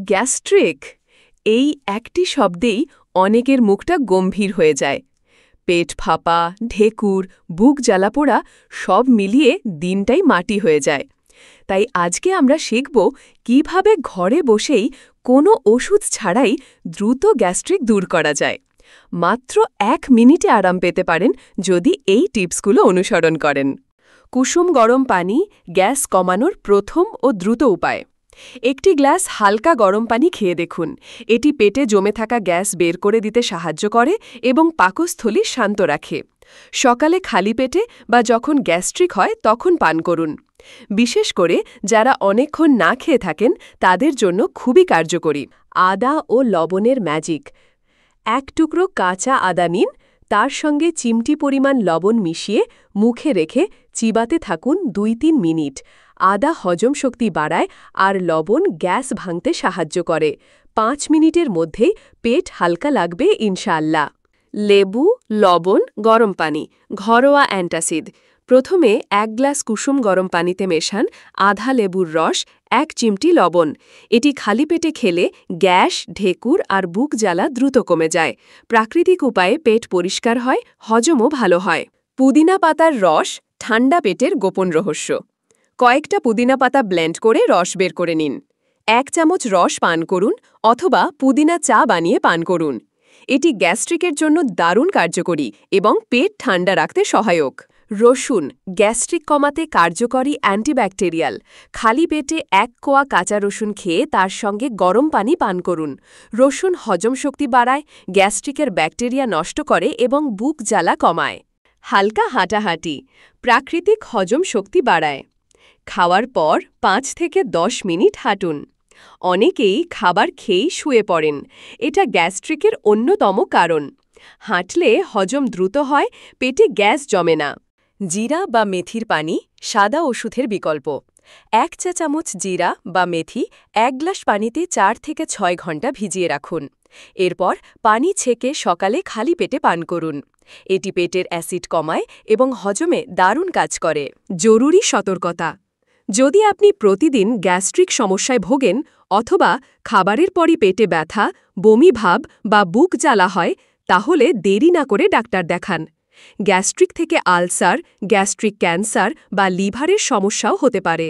Gastric এই একটি শব্দেই অনেকের মুখটা গম্ভীর হয়ে যায়। পেট ফাঁপা, ঢেকুর, বুক জ্বালাপোড়া সব মিলিয়ে দিনটাই মাটি হয়ে যায়। তাই আজকে আমরা শিখব কিভাবে ঘরে বসেই কোনো ওষুধ ছাড়াই দ্রুত গ্যাস্ট্রিক দূর করা যায়। মাত্র 1 মিনিটে আরাম পেতে পারেন যদি এই টিপসগুলো অনুসরণ করেন। কুসুম গরম পানি গ্যাস কমানোর প্রথম ও দ্রুত উপায়। একটি গ্লাস হালকা গরম পানি খেয়ে দেখুন। এটি পেটে জমে থাকা গ্যাস বের করে দিতে সাহায্য করে এবং পাকস্থলী শান্ত রাখে। সকালে খালি পেটে বা যখন গ্যাস্ট্রিক হয় তখন পান করুন। বিশেষ করে যারা অনেকক্ষণ না খেয়ে থাকেন তাদের জন্য খুবই কার্যকরী। আদা ও লবণের ম্যাজিক। 1 টুকরো কাঁচা আদা নিন, তার সঙ্গে চিমটি পরিমাণ লবণ মিশিয়ে মুখে রেখে চিবাতে থাকুন 2-3 মিনিট। আদা হজম শক্তি বাড়ায় আর লবণ গ্যাস ভাঙতে সাহায্য করে। 5 মিনিটের মধ্যেই পেট হালকা লাগবে ইনশাআল্লাহ। লেবু, লবণ, গরম পানি, ঘরোয়া অ্যান্টাসিড। প্রথমে 1 গ্লাস কুসুম গরম পানিতে মেশান আধা লেবুর রস, 1 চিমটি লবণ। এটি খালি পেটে খেলে গ্যাস, ঢেকুর আর বুক জ্বালা দ্রুত কমে যায়। প্রাকৃতিক উপায়ে পেট পরিষ্কার হয়, হজমও ভালো হয়। পুদিনা পাতার রস ঠান্ডা পেটের গোপন রহস্য। কয়েকটা পুদিনা পাতা ব্লেন্ড করে রস বের করে নিন। 1 চামচ রস পান করুন অথবা পুদিনা চা বানিয়ে পান করুন। এটি গ্যাস্ট্রিকের জন্য দারুণ কার্যকরী এবং পেট ঠান্ডা রাখতে সহায়ক। রসুন গ্যাস্ট্রিক কমাতে কার্যকরী অ্যান্টিব্যাকটেরিয়াল। খালি পেটে 1 কোয়া কাঁচা রসুন খেয়ে তার সঙ্গে গরম পানি পান করুন। রসুন হজম শক্তি বাড়ায়, গ্যাস্ট্রিকের ব্যাকটেরিয়া নষ্ট করে এবং বুক জ্বালা কমায়। হালকা হাঁটাহাঁটি প্রাকৃতিক হজম শক্তি বাড়ায়। খাওয়ার পর 5 থেকে 10 মিনিট হাঁটুন। অনেকেই খাবার খেয়েই শুয়ে পড়েন। এটা গ্যাস্ট্রিকের অন্যতম কারণ। হাঁটলে হজম দ্রুত হয়, পেটে গ্যাস জমে না। জিরা বা মেথির পানি সাদা ওষুধের বিকল্প। 1 চা চামচ জিরা বা মেথি 1 গ্লাস পানিতে 4 থেকে 6 ঘন্টা ভিজিয়ে রাখুন। এরপর পানি ছেঁকে সকালে খালি পেটে পান করুন। এটি পেটের অ্যাসিড কমায় এবং হজমে দারুণ কাজ করে। জরুরি সতর্কতা। যদি আপনি প্রতিদিন গ্যাস্ট্রিক সমস্যায় ভোগেন অথবা খাবারের পরই পেটে ব্যথা, বমি ভাব বা বুক জ্বালা হয়, তাহলে দেরি না করে ডাক্তার দেখান। গ্যাস্ট্রিক থেকে আলসার, গ্যাস্ট্রিক ক্যান্সার বা লিভারের সমস্যাও হতে পারে।